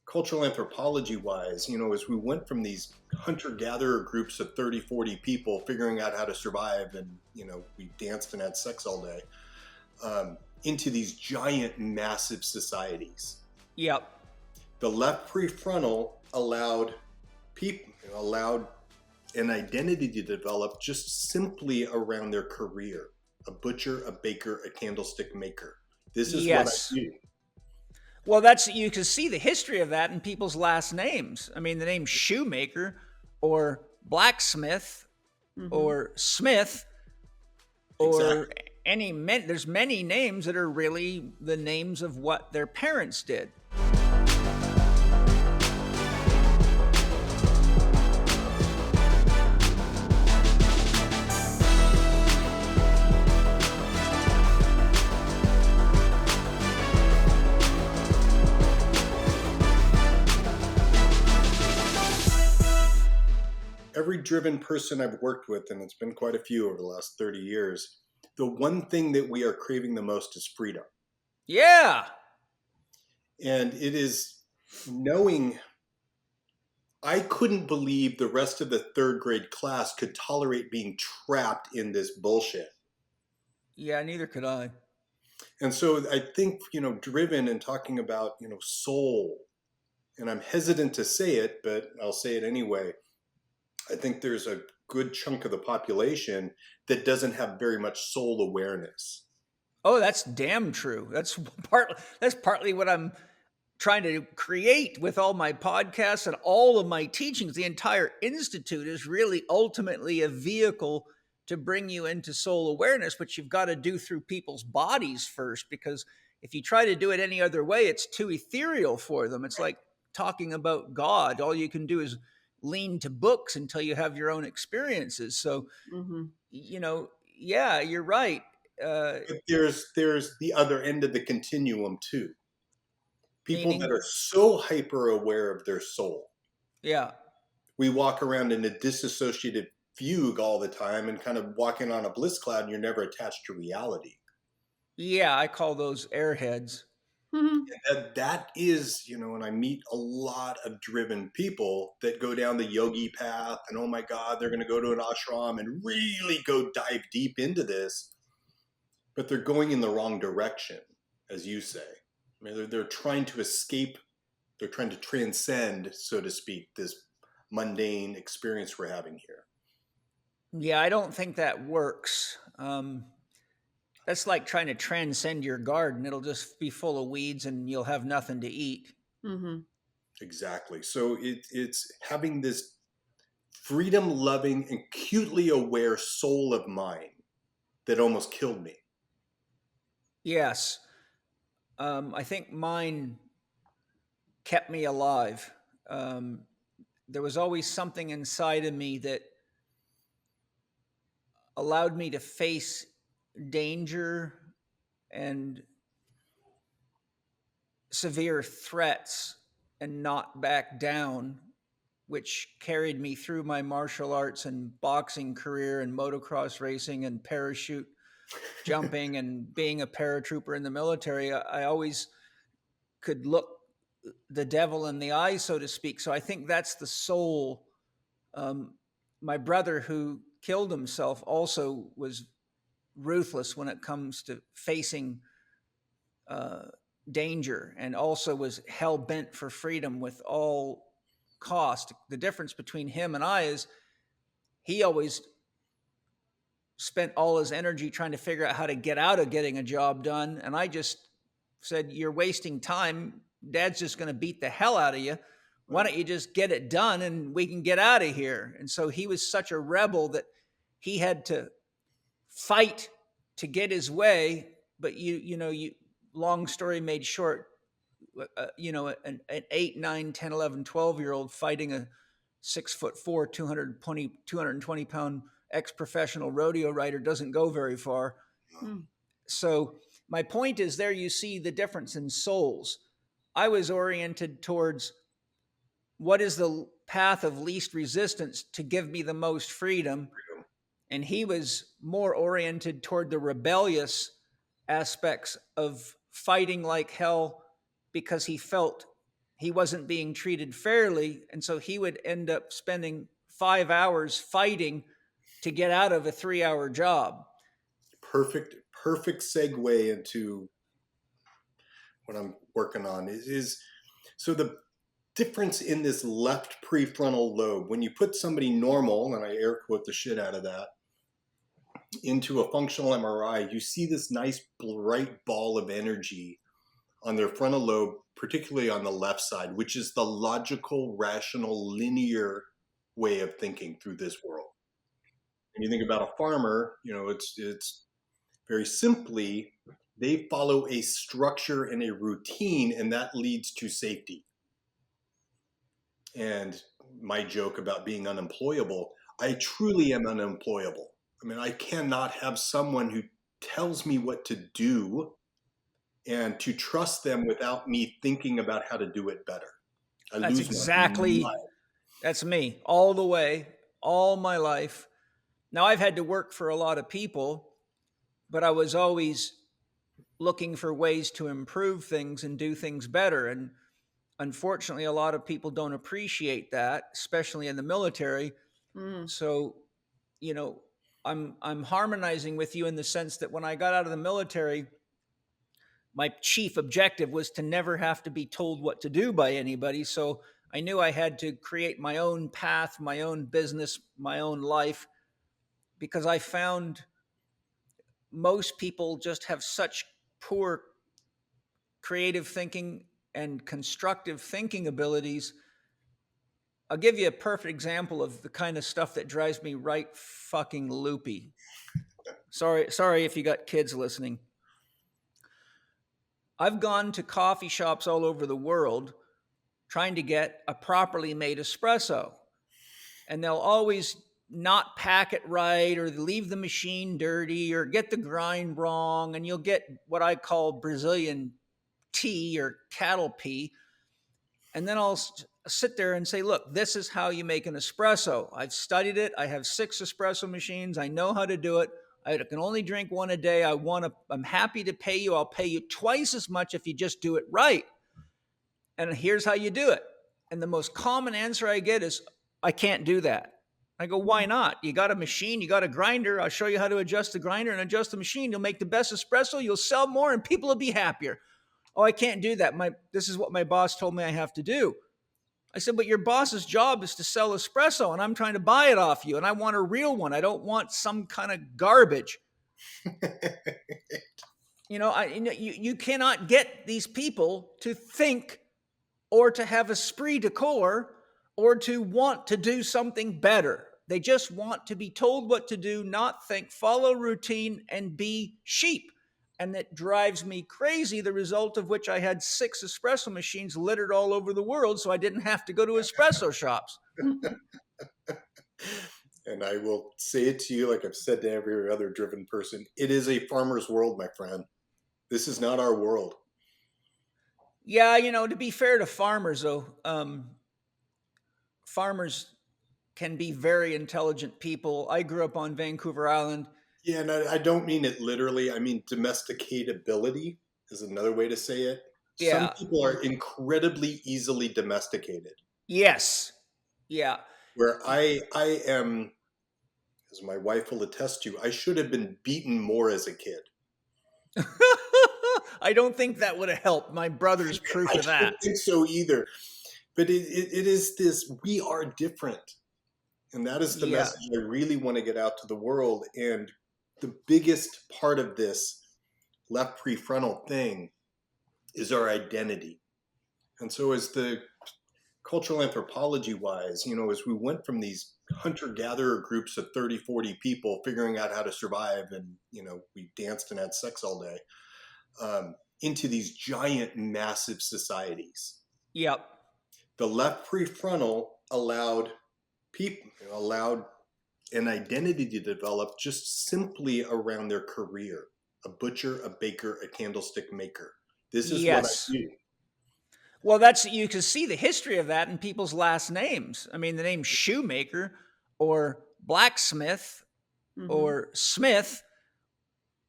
cultural anthropology wise, as we went from these hunter-gatherer groups of 30, 40 people figuring out how to survive and, we danced and had sex all day, into these giant, massive societies. Yep. The left prefrontal allowed an identity to develop just simply around their career. A butcher, a baker, a candlestick maker. This is what I do. Well, you can see the history of that in people's last names. I mean, the name shoemaker or blacksmith or smith or there's many names that are really the names of what their parents did. Every driven person I've worked with, and it's been quite a few over the last 30 years, the one thing that we are craving the most is freedom. Yeah. And it is knowing, I couldn't believe the rest of the third grade class could tolerate being trapped in this bullshit. Yeah, neither could I. And so I think, driven and talking about, soul, and I'm hesitant to say it, but I'll say it anyway. I think there's a good chunk of the population that doesn't have very much soul awareness. Oh, that's damn true. That's partly what I'm trying to create with all my podcasts and all of my teachings. The entire institute is really ultimately a vehicle to bring you into soul awareness, but you've got to do through people's bodies first, because if you try to do it any other way, it's too ethereal for them. It's like talking about God. All you can do is lean to books until you have your own experiences. So, yeah, you're right. But there's the other end of the continuum too. People that are so hyper aware of their soul. Yeah. We walk around in a disassociated fugue all the time and kind of walking on a bliss cloud, and you're never attached to reality. Yeah, I call those airheads. And that is, and I meet a lot of driven people that go down the yogi path and, oh my God, they're going to go to an ashram and really go dive deep into this, but they're going in the wrong direction, as you say. I mean, they're trying to escape, they're trying to transcend, so to speak, this mundane experience we're having here. Yeah, I don't think that works. That's like trying to transcend your garden. It'll just be full of weeds and you'll have nothing to eat. Mm-hmm. Exactly. So it's having this freedom-loving, acutely aware soul of mine that almost killed me. Yes. I think mine kept me alive. There was always something inside of me that allowed me to face danger and severe threats and not back down, which carried me through my martial arts and boxing career and motocross racing and parachute jumping and being a paratrooper in the military. I always could look the devil in the eye, so to speak. So I think that's the soul. My brother, who killed himself, also was ruthless when it comes to facing danger, and also was hell-bent for freedom with all cost. The difference between him and I is he always spent all his energy trying to figure out how to get out of getting a job done, and I just said, you're wasting time. Dad's just going to beat the hell out of you. Why don't you just get it done and we can get out of here? And so he was such a rebel that he had to fight to get his way. But you long story made short, an 8, 9, 10, 11, 12-year-old fighting a 6'4", 220 pound ex-professional rodeo rider doesn't go very far. So my point is, there you see the difference in souls. I was oriented towards what is the path of least resistance to give me the most freedom. And he was more oriented toward the rebellious aspects of fighting like hell because he felt he wasn't being treated fairly. And so he would end up spending 5 hours fighting to get out of a 3-hour job. Perfect segue into what I'm working on is so the difference in this left prefrontal lobe, when you put somebody normal, and I air quote the shit out of that, into a functional MRI, you see this nice bright ball of energy on their frontal lobe, particularly on the left side, which is the logical, rational, linear way of thinking through this world. And you think about a farmer, it's very simply, they follow a structure and a routine, and that leads to safety. And my joke about being unemployable, I truly am unemployable. I mean, I cannot have someone who tells me what to do and to trust them without me thinking about how to do it better. That's me all the way, all my life. Now, I've had to work for a lot of people, but I was always looking for ways to improve things and do things better. And unfortunately, a lot of people don't appreciate that, especially in the military. So, I'm harmonizing with you in the sense that when I got out of the military, my chief objective was to never have to be told what to do by anybody. So I knew I had to create my own path, my own business, my own life, because I found most people just have such poor creative thinking and constructive thinking abilities. I'll give you a perfect example of the kind of stuff that drives me right fucking loopy. Sorry if you got kids listening. I've gone to coffee shops all over the world trying to get a properly made espresso. And they'll always not pack it right, or leave the machine dirty, or get the grind wrong. And you'll get what I call Brazilian tea or cattle pee. And then I'll sit there and say, look, this is how you make an espresso. I've studied it. I have 6 espresso machines. I know how to do it. I can only drink one a day. I'm happy to pay you. I'll pay you twice as much if you just do it right. And here's how you do it. And the most common answer I get is, I can't do that. I go, why not? You got a machine, you got a grinder. I'll show you how to adjust the grinder and adjust the machine. You'll make the best espresso. You'll sell more and people will be happier. Oh, I can't do that. This is what my boss told me I have to do. I said, but your boss's job is to sell espresso, and I'm trying to buy it off you, and I want a real one. I don't want some kind of garbage. You cannot get these people to think or to have esprit de corps or to want to do something better. They just want to be told what to do, not think, follow routine, and be sheep. And that drives me crazy, the result of which I had 6 espresso machines littered all over the world so I didn't have to go to espresso shops. And I will say it to you like I've said to every other driven person. It is a farmer's world, my friend. This is not our world. Yeah, to be fair to farmers, though, farmers can be very intelligent people. I grew up on Vancouver Island. Yeah, and I don't mean it literally. I mean domesticatability is another way to say it. Yeah. Some people are incredibly easily domesticated. Yes. Yeah. Where I am, as my wife will attest to, I should have been beaten more as a kid. I don't think that would have helped. My brother's proof of that. I don't think so either. But it is this, we are different. And that is the message I really want to get out to the world. And the biggest part of this left prefrontal thing is our identity. And so as the cultural anthropology wise, as we went from these hunter-gatherer groups of 30, 40 people figuring out how to survive and, we danced and had sex all day, into these giant, massive societies. Yep. The left prefrontal allowed an identity to develop just simply around their career. A butcher, a baker, a candlestick maker. This is what I do. Well, you can see the history of that in people's last names. I mean, the name shoemaker or blacksmith or Smith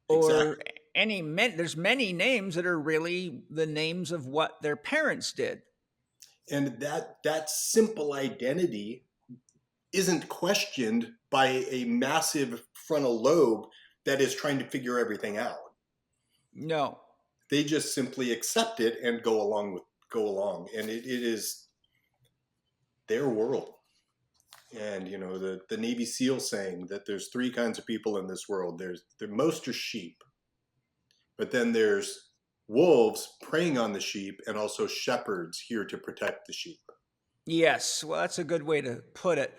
or there's many names that are really the names of what their parents did. And that simple identity isn't questioned by a massive frontal lobe that is trying to figure everything out. No. They just simply accept it and go along. And it is their world. And the Navy SEAL saying that there's three kinds of people in this world. Most are sheep, but then there's wolves preying on the sheep, and also shepherds here to protect the sheep. Yes. Well, that's a good way to put it.